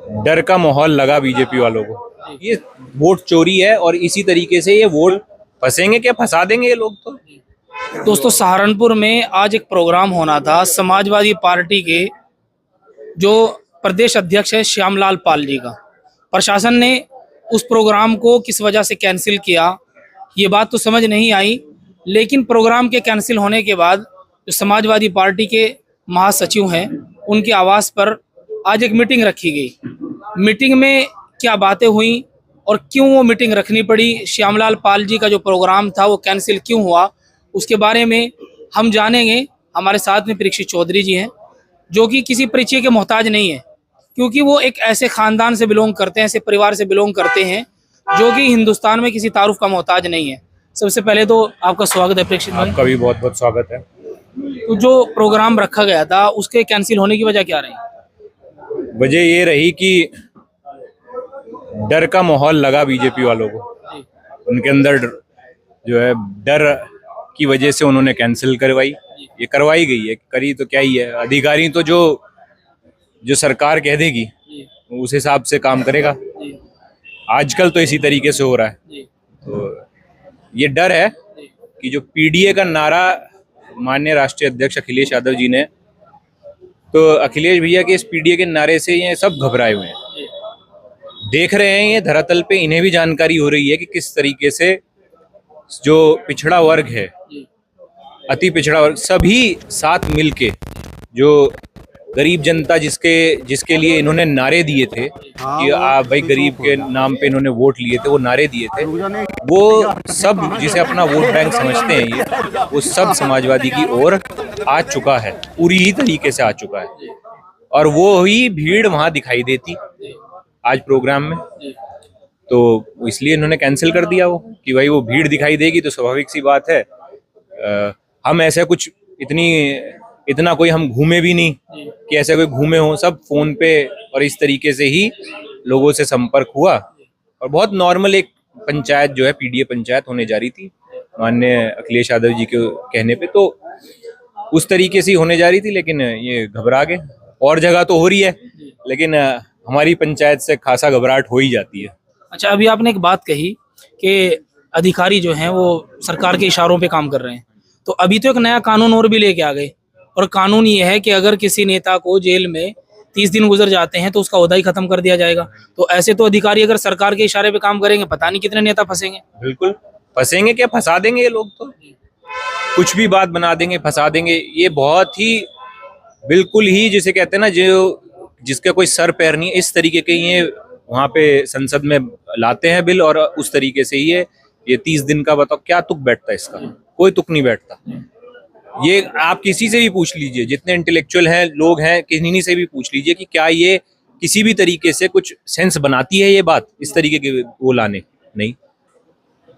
डर का माहौल लगा बीजेपी वालों को। ये वोट चोरी है और इसी तरीके से ये वोट फंसेंगे, क्या फंसा देंगे ये लोग तो। दोस्तों, सहारनपुर में आज एक प्रोग्राम होना था समाजवादी पार्टी के जो प्रदेश अध्यक्ष है श्यामलाल पाल जी का। प्रशासन ने उस प्रोग्राम को किस वजह से कैंसिल किया ये बात तो समझ नहीं आई, लेकिन प्रोग्राम के कैंसिल होने के बाद जो समाजवादी पार्टी के महासचिव हैं उनके आवास पर आज एक मीटिंग रखी गई। मीटिंग में क्या बातें हुई और क्यों वो मीटिंग रखनी पड़ी, श्यामलाल पाल जी का जो प्रोग्राम था वो कैंसिल क्यों हुआ, उसके बारे में हम जानेंगे। हमारे साथ में परीक्षित चौधरी जी हैं जो कि किसी परिचय के मोहताज नहीं है, क्योंकि वो एक ऐसे खानदान से बिलोंग करते हैं, ऐसे परिवार से बिलोंग करते हैं जो कि हिंदुस्तान में किसी तारुफ का मोहताज नहीं है। सबसे पहले तो आपका स्वागत है परीक्षित भाई। आपका भी बहुत बहुत स्वागत है। तो जो प्रोग्राम रखा गया था उसके कैंसिल होने की वजह क्या रही? वजह ये रही कि डर का माहौल लगा बीजेपी वालों को। उनके अंदर जो है डर की वजह से उन्होंने कैंसिल करवाई। ये करवाई गई है, करी तो क्या ही है। अधिकारी तो जो सरकार कह देगी उस हिसाब से काम करेगा। आजकल तो इसी तरीके से हो रहा है। तो ये डर है कि जो पीडीए का नारा माननीय राष्ट्रीय अध्यक्ष अखिलेश यादव जी ने, तो अखिलेश भैया के इस पीडीए के नारे से ये सब घबराए हुए हैं। देख रहे हैं ये धरातल पे, इन्हें भी जानकारी हो रही है कि किस तरीके से जो पिछड़ा वर्ग है, अति पिछड़ा वर्ग, सभी साथ मिलके जो गरीब जनता जिसके लिए इन्होंने नारे दिए थे कि आप भाई गरीब के नाम पे इन्होंने वोट लिए थे, वो नारे दिए थे, वो सब जिसे अपना वोट बैंक समझते हैं ये, वो सब समाजवादी की ओर आ चुका है, पूरी ही तरीके से आ चुका है। और वो ही भीड़ वहां दिखाई देती आज प्रोग्राम में, तो इसलिए इन्होंने कैंसिल कर दिया वो कि भाई वो भीड़ दिखाई देगी तो स्वाभाविक सी बात है। हम ऐसा कुछ इतना कोई हम घूमे भी नहीं कि ऐसे कोई घूमे हो, सब फोन पे और इस तरीके से ही लोगों से संपर्क हुआ। और बहुत नॉर्मल एक पंचायत जो है पीडीए पंचायत होने जा रही थी माननीय अखिलेश यादव जी के कहने पे, तो उस तरीके से ही होने जा रही थी, लेकिन ये घबरा गए। और जगह तो हो रही है लेकिन हमारी पंचायत से खासा घबराहट हो ही जाती है। अच्छा, अभी आपने एक बात कही कि अधिकारी जो हैं वो सरकार के इशारों पे काम कर रहे हैं, तो अभी तो एक नया कानून और भी लेके आ गए, और कानून ये है कि अगर किसी नेता को जेल में 30 दिन गुजर जाते हैं तो उसका ओहदा ही खत्म कर दिया जाएगा। तो ऐसे तो अधिकारी अगर सरकार के इशारे पे काम करेंगे, पता नहीं कितने नेता फंसेंगे। बिल्कुल फंसेंगे, क्या फंसा देंगे ये लोग, तो कुछ भी बात बना देंगे, फंसा देंगे। ये बहुत ही बिल्कुल ही जिसे कहते हैं ना, जो जिसका कोई सर पैर नहीं है, इस तरीके के ये वहां पे संसद में लाते हैं बिल, और उस तरीके से ये 30 दिन का, बताओ क्या तुक बैठता है इसका? कोई तुक नहीं बैठता। ये आप किसी से भी पूछ लीजिए, जितने इंटेलेक्चुअल हैं लोग हैं, किन्हीं से भी पूछ लीजिए कि क्या ये किसी भी तरीके से कुछ सेंस बनाती है ये बात, इस तरीके के वो लाने। नहीं,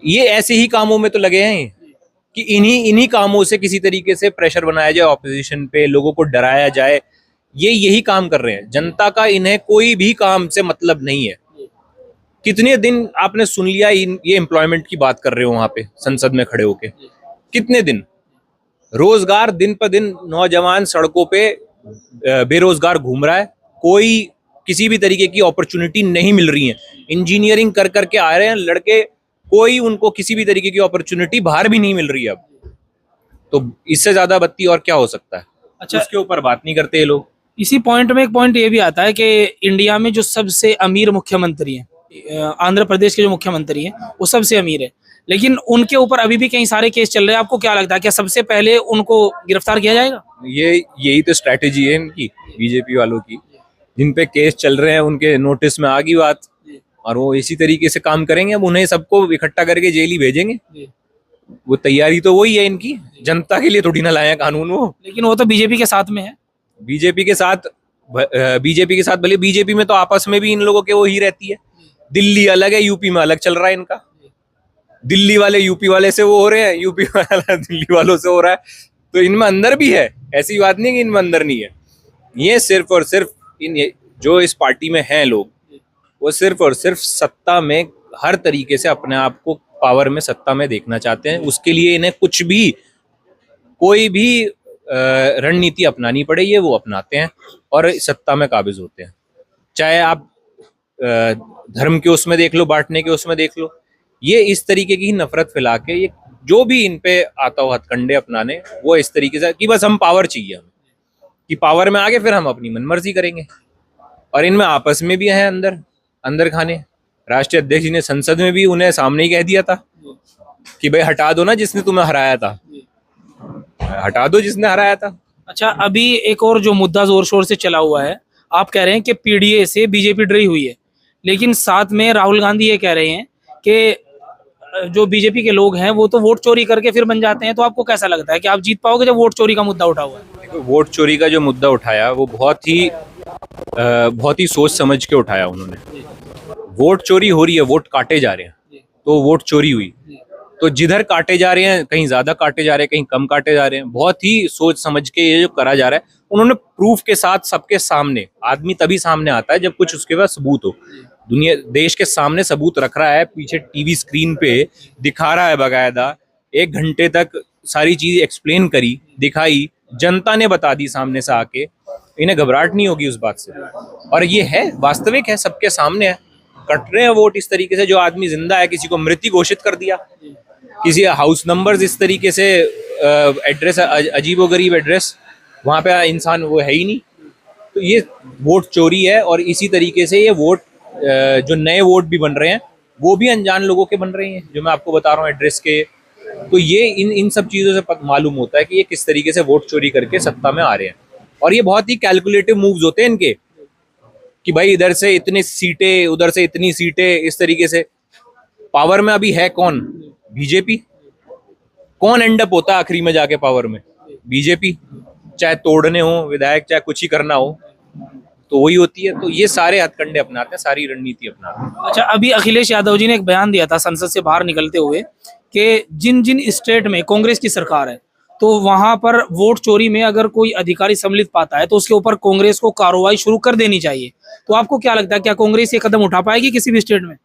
ये ऐसे ही कामों में तो लगे हैं कि इन्हीं कामों से किसी तरीके से प्रेशर बनाया जाए ऑपोजिशन पे, लोगों को डराया जाए। ये यही काम कर रहे हैं। जनता का इन्हें कोई भी काम से मतलब नहीं है। कितने दिन आपने सुन लिया ये एम्प्लॉयमेंट की बात कर रहे हो वहां पे संसद में खड़े होके, कितने दिन? रोजगार दिन पर दिन नौजवान सड़कों पे बेरोजगार घूम रहा है, कोई किसी भी तरीके की अपॉर्चुनिटी नहीं मिल रही है। इंजीनियरिंग कर करके आ रहे हैं लड़के, कोई उनको किसी भी तरीके की अपॉर्चुनिटी बाहर भी नहीं मिल रही है अब। तो इससे ज्यादा बत्ती और क्या हो सकता है? अच्छा, उसके ऊपर बात नहीं करते ये लोग। इसी पॉइंट में एक पॉइंट ये भी आता है कि इंडिया में जो सबसे अमीर मुख्यमंत्री हैं, आंध्र प्रदेश के जो मुख्यमंत्री हैं वो सबसे अमीर है, लेकिन उनके ऊपर अभी भी कई सारे केस चल रहे हैं। आपको क्या लगता है, क्या सबसे पहले उनको गिरफ्तार किया जाएगा? यही तो स्ट्रैटेजी है इनकी, बीजेपी वालों की। जिन पे केस चल रहे हैं उनके नोटिस में आ गई बात, और वो इसी तरीके से काम करेंगे। अब उन्हें सबको इकट्ठा करके जेल ही भेजेंगे। वो तैयारी तो वही है इनकी, जनता के लिए थोड़ी ना लाया कानून वो। लेकिन वो तो बीजेपी के साथ में है। बीजेपी के साथ भले, बीजेपी में तो आपस में भी इन लोगों के वो ही रहती है। दिल्ली अलग है, यूपी में अलग चल रहा है इनका। दिल्ली वाले यूपी वाले से वो हो रहे हैं, यूपी वाला दिल्ली वालों से हो रहा है। तो इनमें अंदर भी है, ऐसी बात नहीं कि इनमें अंदर नहीं है। ये सिर्फ और सिर्फ जो इस पार्टी में हैं लोग, वो सिर्फ और सिर्फ सत्ता में हर तरीके से अपने आप को पावर में, सत्ता में देखना चाहते हैं। उसके लिए इन्हें कोई भी रणनीति अपनानी पड़े, ये वो अपनाते हैं और सत्ता में काबिज होते हैं। चाहे आप धर्म के उसमें देख लो, बांटने के उसमें देख लो। ये इस तरीके की नफरत फैला के, ये जो भी इन पे आता हो हथकंडे अपनाने, वो इस तरीके से कि बस हम पावर चाहिए हमें, कि पावर में आके फिर हम अपनी मनमर्जी करेंगे। और इनमें आपस में भी हैं अंदर अंदर खाने। राष्ट्रीय अध्यक्ष जी ने संसद में भी उन्हें सामने ही कह दिया था कि भाई हटा दो ना जिसने तुम्हें हराया था, हटा दो जिसने हराया था। अच्छा, अभी एक और जो मुद्दा जोर शोर से चला हुआ है, आप कह रहे हैं कि पीडीए से बीजेपी डरी हुई है, लेकिन साथ में राहुल गांधी ये कह रहे हैं कि जो बीजेपी के लोग हैं वो तो वोट चोरी करके फिर बन जाते हैं। तो आपको कैसा लगता है कि आप जीत पाओगे जब वोट चोरी का मुद्दा उठा हुआ है? देखो, वोट चोरी का जो मुद्दा उठाया वो बहुत ही सोच समझ के उठाया उन्होंने। वोट चोरी हो रही है, वोट काटे जा रहे हैं, तो वोट चोरी हुई। तो जिधर काटे जा रहे हैं, कहीं ज्यादा काटे जा रहे हैं, कहीं कम काटे जा रहे हैं, बहुत ही सोच समझ के ये जो करा जा रहा है। उन्होंने प्रूफ के साथ सबके सामने, आदमी तभी सामने आता है जब कुछ उसके पास सबूत हो। दुनिया देश के सामने सबूत रख रहा है, पीछे टीवी स्क्रीन पे दिखा रहा है बकायदा, 1 घंटे तक सारी चीज एक्सप्लेन करी, दिखाई, जनता ने बता दी सामने से आके। इन्हें घबराहट नहीं होगी उस बात से। और ये है, वास्तविक है, सबके सामने है। कट रहे हैं वोट इस तरीके से, जो आदमी जिंदा है किसी को मृत घोषित कर दिया, किसी हाउस नंबर्स इस तरीके से, एड्रेस अजीबोगरीब एड्रेस, वहां पे इंसान वो है ही नहीं। तो ये वोट चोरी है। और इसी तरीके से ये वोट, जो नए वोट भी बन रहे हैं वो भी अनजान लोगों के बन रहे हैं, जो मैं आपको बता रहा हूँ एड्रेस के। तो ये इन सब चीजों से मालूम होता है कि ये किस तरीके से वोट चोरी करके सत्ता में आ रहे हैं। और ये बहुत ही कैलकुलेटिव मूव्स होते हैं इनके, कि भाई इधर से इतनी सीटें, उधर से इतनी सीटें, इस तरीके से। पावर में अभी है कौन? बीजेपी। कौन एंड अप होता है आखिरी में जाके पावर में? बीजेपी। चाहे तोड़ने हो विधायक, चाहे कुछ ही करना हो, तो वही होती है। तो ये सारे हथकंडे अपनाते हैं, सारी रणनीति अपनाते हैं। अच्छा, अभी अखिलेश यादव जी ने एक बयान दिया था संसद से बाहर निकलते हुए कि जिन जिन स्टेट में कांग्रेस की सरकार है, तो वहां पर वोट चोरी में अगर कोई अधिकारी सम्मिलित पाता है तो उसके ऊपर कांग्रेस को कार्रवाई शुरू कर देनी चाहिए। तो आपको क्या लगता है, क्या कांग्रेस ये कदम उठा पाएगी किसी भी स्टेट में?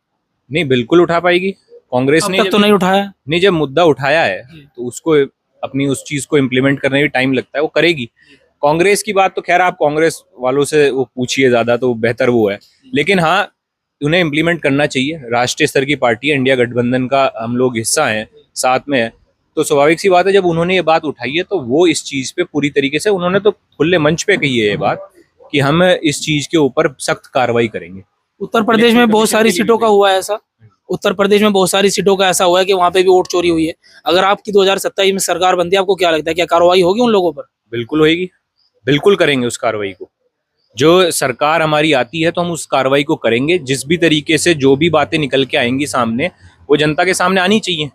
नहीं, बिल्कुल उठा पाएगी कांग्रेस ने। अब तक तो नहीं उठाया। नहीं, जब मुद्दा उठाया है तो उसको, अपनी उस चीज को इम्प्लीमेंट करने में टाइम लगता है, वो करेगी। कांग्रेस की बात तो खैर आप कांग्रेस वालों से वो पूछिए, ज्यादा तो बेहतर वो है। लेकिन हाँ, उन्हें इम्प्लीमेंट करना चाहिए। राष्ट्रीय स्तर की पार्टी है, इंडिया गठबंधन का हम लोग हिस्सा हैं, साथ में है। तो स्वाभाविक सी बात है, जब उन्होंने ये बात उठाई है तो वो इस चीज पे पूरी तरीके से, उन्होंने तो खुले मंच पे कही है ये बात कि हम इस चीज के ऊपर सख्त कार्रवाई करेंगे। उत्तर प्रदेश में बहुत सारी सीटों का हुआ है ऐसा। उत्तर प्रदेश में बहुत सारी सीटों का ऐसा हुआ है कि वहां पे भी वोट चोरी हुई है। अगर आपकी 2027 में सरकार बनती है, आपको क्या लगता है, क्या कार्रवाई होगी उन लोगों पर? बिल्कुल होगी, बिल्कुल करेंगे उस कार्रवाई को। जो सरकार हमारी आती है तो हम उस कार्रवाई को करेंगे। जिस भी तरीके से जो भी बातें निकल के आएंगी सामने, वो जनता के सामने आनी चाहिए।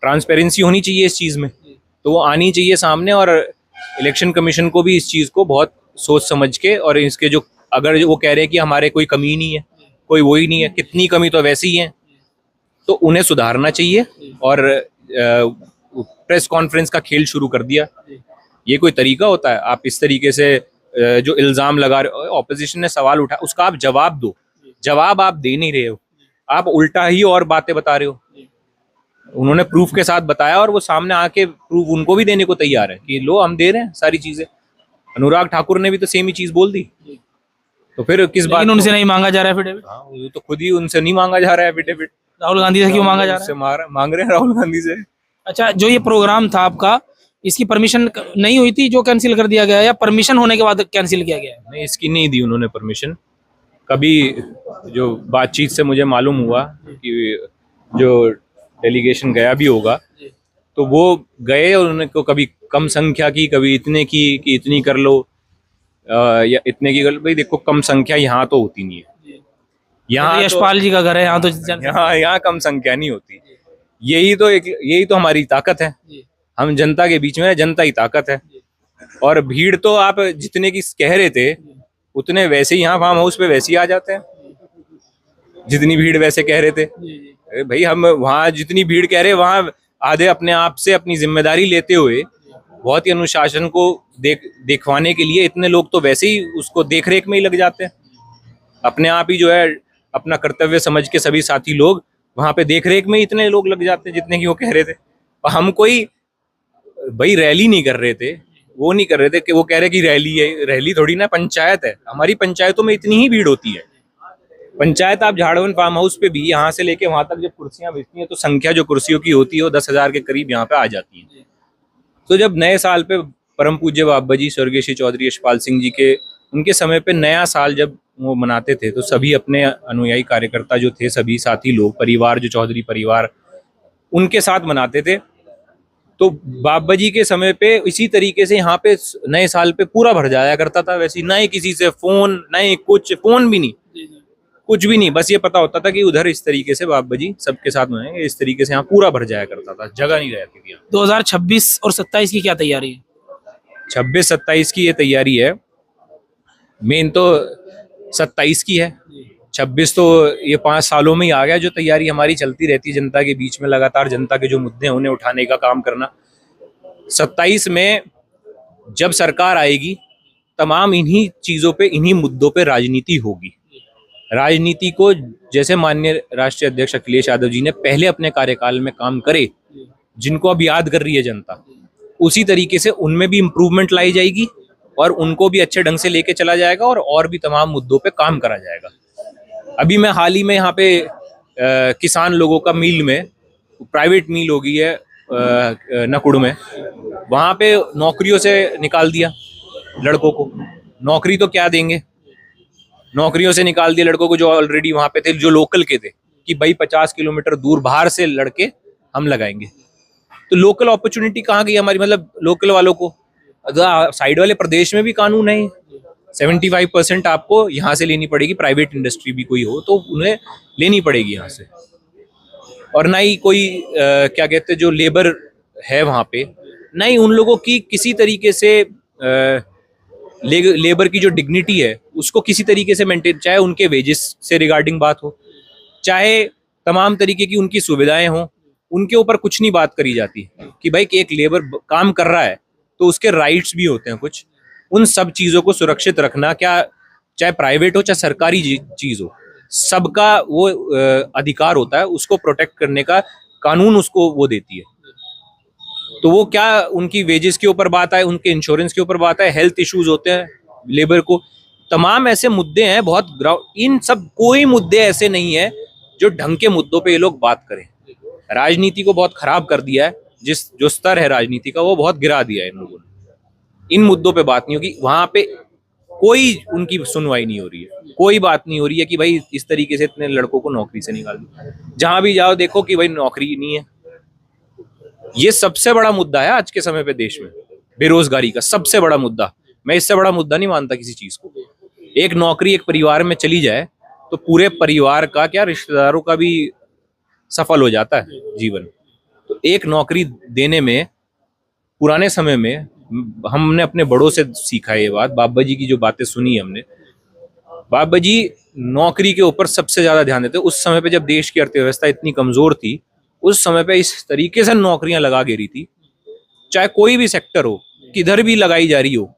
ट्रांसपेरेंसी होनी चाहिए इस चीज में, तो वो आनी चाहिए सामने। और इलेक्शन कमीशन को भी इस चीज को बहुत सोच समझ के, और इसके जो, अगर वो कह रहे हैं कि हमारे कोई कमी नहीं है, कोई वो ही नहीं है, कितनी कमी तो वैसी ही है, तो उन्हें सुधारना चाहिए। और प्रेस कॉन्फ्रेंस का खेल शुरू कर दिया। ये कोई तरीका होता है? आप इस तरीके से जो इल्जाम लगा रहे हो, ऑपोजिशन ने सवाल उठा, उसका आप जवाब दो। जवाब आप दे नहीं रहे हो, आप उल्टा ही और बातें बता रहे हो। उन्होंने प्रूफ के साथ बताया, और वो सामने आके प्रूफ उनको भी देने को तैयार है कि लो हम दे रहे हैं सारी चीजें। अनुराग ठाकुर ने भी तो सेम ही चीज बोल दी। तो फिर किस बात? उनसे नहीं मांगा जा रहा है एफिडेविट। हाँ, वो तो खुद ही उनसे नहीं मांगा जा रहा है एफिडेविट। राहुल गांधी से क्यों मांगा जा रहा है? मांग रहे हैं राहुल गांधी से। अच्छा, जो ये प्रोग्राम था आपका, इसकी परमिशन नहीं हुई थी जो कैंसिल कर दिया गया, या परमिशन होने के बाद कैंसिल किया गया है? नहीं, इसकी नहीं दी उन्होंने परमिशन। कभी जो बातचीत से मुझे मालूम हुआ कि जो डेलीगेशन गया भी होगा, तो वो गए और उन्होंने को कभी कम संख्या की, कभी इतने की कि इतनी कर लो, या इतने की कर लो। भाई देखो, कम संख्या यहाँ तो होती नहीं है। यहाँ यशपाल जी का घर है यहाँ, तो यहाँ कम संख्या नहीं होती। यही तो हमारी ताकत है। हम जनता के बीच में, जनता ही ताकत है। और भीड़ तो आप जितने की कह रहे थे, उतने वैसे ही यहाँ फार्म हाउस पे वैसे ही आ जाते हैं, जितनी भीड़ वैसे कह रहे थे। भाई हम वहाँ जितनी भीड़ कह रहे, वहाँ आधे अपने आप से अपनी जिम्मेदारी लेते हुए, बहुत ही अनुशासन को दिखवाने के लिए इतने लोग तो वैसे ही उसको देख रेख में ही लग जाते हैं। अपने आप ही जो है अपना कर्तव्य समझ के सभी साथी लोग वहां पे देख रेख में इतने लोग लग जाते हैं जितने की वो कह रहे थे। और हम कोई भाई रैली नहीं कर रहे थे, वो नहीं कर रहे थे कि वो कह रहे कि रैली है। रैली थोड़ी ना, पंचायत है। हमारी पंचायतों में इतनी ही भीड़ होती है। पंचायत आप झाड़वन फार्म हाउस पे भी यहाँ से लेके वहां तक जब कुर्सियां भेजती हैं तो संख्या जो कुर्सियों की होती है वो 10,000 के करीब यहाँ पे आ जाती है। तो जब नए साल पे परम पूज्य बाबा जी स्वर्गीय श्री चौधरी यशपाल सिंह जी के उनके समय पे नया साल जब वो मनाते थे तो सभी अपने अनुयायी कार्यकर्ता जो थे, सभी साथी लोग, परिवार, जो चौधरी परिवार, उनके साथ मनाते थे। तो बाबा जी के समय पे इसी तरीके से यहाँ पे नए साल पे पूरा भर जाया करता था। वैसे नए किसी से फोन, नए कुछ फोन भी नहीं, कुछ भी नहीं, बस ये पता होता था कि उधर इस तरीके से बाबा जी सबके साथ मनाएंगे, इस तरीके से यहाँ पूरा भर जाया करता था, जगह नहीं रहती थी। 2026 और 27 की क्या तैयारी है? 26-27 की ये तैयारी है, मेन तो 27 की है। 26 तो ये 5 सालों में ही आ गया, जो तैयारी हमारी चलती रहती है जनता के बीच में लगातार, जनता के जो मुद्दे हैं उन्हें उठाने का काम करना। 27 में जब सरकार आएगी तमाम इन्हीं चीजों पे, इन्हीं मुद्दों पे राजनीति होगी। राजनीति को जैसे माननीय राष्ट्रीय अध्यक्ष अखिलेश यादव जी ने पहले अपने कार्यकाल में काम करे, जिनको अब याद कर रही है जनता, उसी तरीके से उनमें भी इम्प्रूवमेंट लाई जाएगी और उनको भी अच्छे ढंग से लेके चला जाएगा और भी तमाम मुद्दों पे काम करा जाएगा। अभी मैं हाल ही में यहाँ पे किसान लोगों का मील में, प्राइवेट मील हो गई है नकुड़ में, वहां पे नौकरियों से निकाल दिया लड़कों को। नौकरी तो क्या देंगे, नौकरियों से निकाल दिया लड़कों को जो ऑलरेडी वहां पे थे, जो लोकल के थे, कि भाई 50 किलोमीटर दूर बाहर से लड़के हम लगाएंगे। तो लोकल अपॉर्चुनिटी कहाँ गई हमारी, मतलब लोकल वालों को। साइड वाले प्रदेश में भी कानून है, 75% आपको यहाँ से लेनी पड़ेगी, प्राइवेट इंडस्ट्री भी कोई हो तो उन्हें लेनी पड़ेगी यहाँ से। और ना ही कोई क्या कहते हैं जो लेबर है वहाँ पे, ना ही उन लोगों की किसी तरीके से लेबर की जो डिग्निटी है उसको किसी तरीके से मेंटेन, चाहे उनके वेजेस से रिगार्डिंग बात हो, चाहे तमाम तरीके की उनकी सुविधाएं हो, उनके ऊपर कुछ नहीं बात करी जाती कि भाई कि एक लेबर काम कर रहा है तो उसके राइट्स भी होते हैं कुछ। उन सब चीजों को सुरक्षित रखना, क्या चाहे प्राइवेट हो चाहे सरकारी चीज हो, सबका वो अधिकार होता है, उसको प्रोटेक्ट करने का कानून उसको वो देती है। तो वो क्या उनकी वेजेस के ऊपर बात आए, उनके इंश्योरेंस के ऊपर बात आए, हेल्थ इश्यूज होते हैं लेबर को, तमाम ऐसे मुद्दे हैं बहुत ग्राउंड। इन सब कोई मुद्दे ऐसे नहीं है जो ढंग के मुद्दों पे ये लोग बात करें। राजनीति को बहुत खराब कर दिया है, जो स्तर है राजनीति का वो बहुत गिरा दिया है इन लोगों ने। इन मुद्दों पे बात नहीं होगी, वहां पे कोई उनकी सुनवाई नहीं हो रही है, कोई बात नहीं हो रही है कि भाई इस तरीके से इतने लड़कों को नौकरी से निकाल दो। जहां भी जाओ देखो कि भाई नौकरी नहीं है। ये सबसे बड़ा मुद्दा है आज के समय पे देश में, बेरोजगारी का सबसे बड़ा मुद्दा। मैं इससे बड़ा मुद्दा नहीं मानता किसी चीज को। एक नौकरी एक परिवार में चली जाए तो पूरे परिवार का क्या, रिश्तेदारों का भी सफल हो जाता है जीवन। तो एक नौकरी देने में, पुराने समय में हमने अपने बड़ों से सीखा ये बात, बाबा जी की जो बातें सुनी हमने, बाबा जी नौकरी के ऊपर सबसे ज्यादा ध्यान देते। उस समय पे जब देश की अर्थव्यवस्था इतनी कमजोर थी, उस समय पे इस तरीके से नौकरियां लगा गिरी थी, चाहे कोई भी सेक्टर हो, किधर भी लगाई जा रही हो,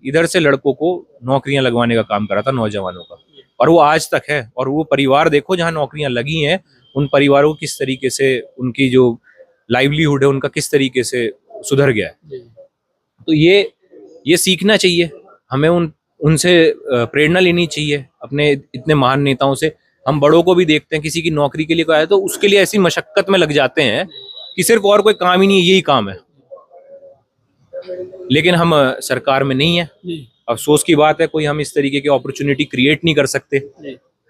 इधर से लड़कों को नौकरियां लगवाने का काम करा था नौजवानों का, और वो आज तक है। और वो परिवार देखो जहां नौकरियां लगी हैं, उन परिवारों को किस तरीके से उनकी जो लाइवलीहुड है उनका किस तरीके से सुधर गया है। तो ये सीखना चाहिए हमें, उनसे प्रेरणा लेनी चाहिए, अपने इतने महान नेताओं से। हम बड़ों को भी देखते हैं, किसी की नौकरी के लिए कोई आया तो उसके लिए ऐसी मशक्कत में लग जाते हैं कि सिर्फ और कोई काम ही नहीं है, यही काम है। लेकिन हम सरकार में नहीं है, अफसोस की बात है, कोई हम इस तरीके की अपॉर्चुनिटी क्रिएट नहीं कर सकते,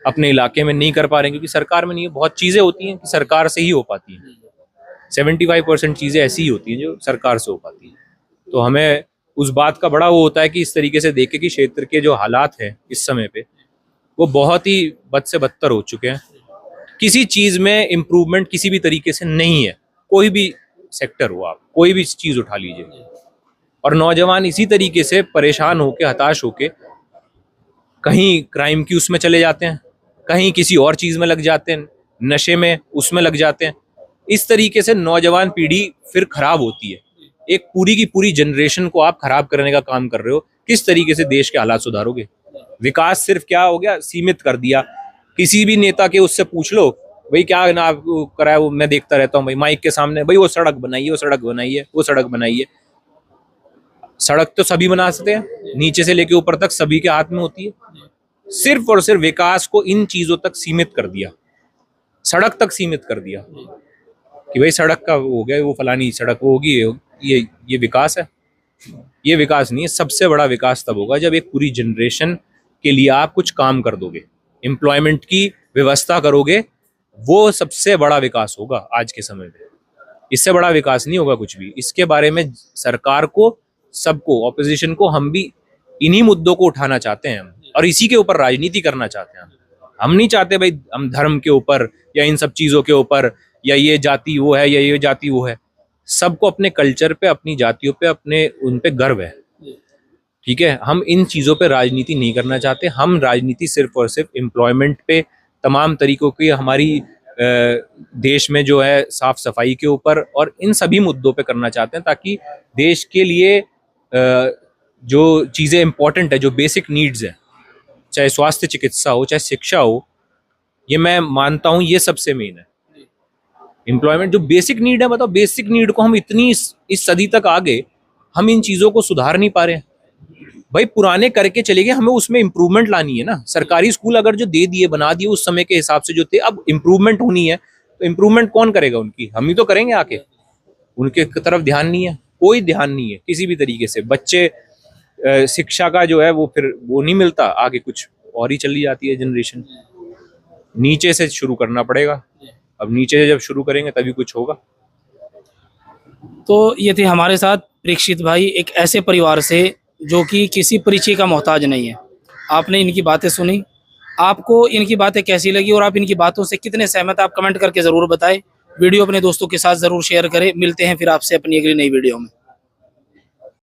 अपने इलाके में नहीं कर पा रहे हैं, क्योंकि सरकार में नहीं है। बहुत चीजें होती हैं कि सरकार से ही हो पाती हैं, 75% चीजें ऐसी ही होती हैं जो सरकार से हो पाती हैं। तो हमें उस बात का बड़ा वो होता है कि इस तरीके से देखे कि क्षेत्र के जो हालात हैं इस समय पे वो बहुत ही बद से बदतर हो चुके हैं। किसी चीज में इम्प्रूवमेंट किसी भी तरीके से नहीं है, कोई भी सेक्टर हो, आप कोई भी चीज उठा लीजिए। और नौजवान इसी तरीके से परेशान होके, हताश होके कहीं क्राइम की उसमें चले जाते हैं, कहीं किसी और चीज में लग जाते हैं, नशे में उसमें लग जाते हैं। इस तरीके से नौजवान पीढ़ी फिर खराब होती है। एक पूरी की पूरी जनरेशन को आप खराब करने का काम कर रहे हो। किस तरीके से देश के हालात सुधारोगे? विकास सिर्फ क्या हो गया, सीमित कर दिया। किसी भी नेता के उससे पूछ लो, भाई क्या ना कराया, वो मैं देखता रहता हूँ भाई माइक के सामने, भाई वो सड़क बनाइए, वो सड़क बनाइए, वो सड़क बनाइए। सड़क तो सभी बना सकते हैं, नीचे से लेके ऊपर तक सभी के हाथ में होती है। सिर्फ और सिर्फ विकास को इन चीजों तक सीमित कर दिया, सड़क तक सीमित कर दिया कि भाई सड़क का हो गया, वो फलानी सड़क होगी, ये विकास है। ये विकास नहीं है। सबसे बड़ा विकास तब होगा जब एक पूरी जनरेशन के लिए आप कुछ काम कर दोगे, एम्प्लॉयमेंट की व्यवस्था करोगे, वो सबसे बड़ा विकास होगा आज के समय में। इससे बड़ा विकास नहीं होगा कुछ भी। इसके बारे में सरकार को, सबको, ऑपोजिशन को, हम भी इन्हीं मुद्दों को उठाना चाहते हैं हम, और इसी के ऊपर राजनीति करना चाहते हैं हम नहीं चाहते भाई हम धर्म के ऊपर या इन सब चीजों के ऊपर, या ये जाति वो है या ये जाति वो है। सबको अपने कल्चर पे, अपनी जातियों पे, अपने उन पे गर्व है, ठीक है। हम इन चीजों पे राजनीति नहीं करना चाहते। हम राजनीति सिर्फ और सिर्फ एम्प्लॉयमेंट पे, तमाम तरीकों की हमारी देश में जो है साफ सफाई के ऊपर और इन सभी मुद्दों पे करना चाहते हैं, ताकि देश के लिए जो चीजें इंपॉर्टेंट है, जो बेसिक नीड्स है, चाहे स्वास्थ्य चिकित्सा हो, चाहे शिक्षा हो, ये मैं मानता हूं ये सबसे मेन है। एम्प्लॉयमेंट जो बेसिक नीड है, बताओ बेसिक नीड को हम इतनी इस सदी तक आगे हम इन चीजों को सुधार नहीं पा रहे हैं। भाई पुराने करके चले गए, हमें उसमें इंप्रूवमेंट लानी है ना। सरकारी स्कूल अगर जो दे दिए, बना दिए उस समय के हिसाब से जो थे, अब इंप्रूवमेंट होनी है, तो इंप्रूवमेंट कौन करेगा उनकी? हम ही तो करेंगे आके। उनके तरफ ध्यान नहीं है, कोई ध्यान नहीं है किसी भी तरीके से। बच्चे शिक्षा का जो है वो फिर वो नहीं मिलता, आगे कुछ और ही चली जाती है जनरेशन। नीचे से शुरू करना पड़ेगा। अब नीचे से जब शुरू करेंगे तभी कुछ होगा। तो ये थे हमारे साथ परीक्षित भाई, एक ऐसे परिवार से जो कि किसी परिचय का मोहताज नहीं है। आपने इनकी बातें सुनी, आपको इनकी बातें कैसी लगी और आप इनकी बातों से कितने सहमत, आप कमेंट करके ज़रूर बताएं। वीडियो अपने दोस्तों के साथ ज़रूर शेयर करें। मिलते हैं फिर आपसे अपनी अगली नई वीडियो में।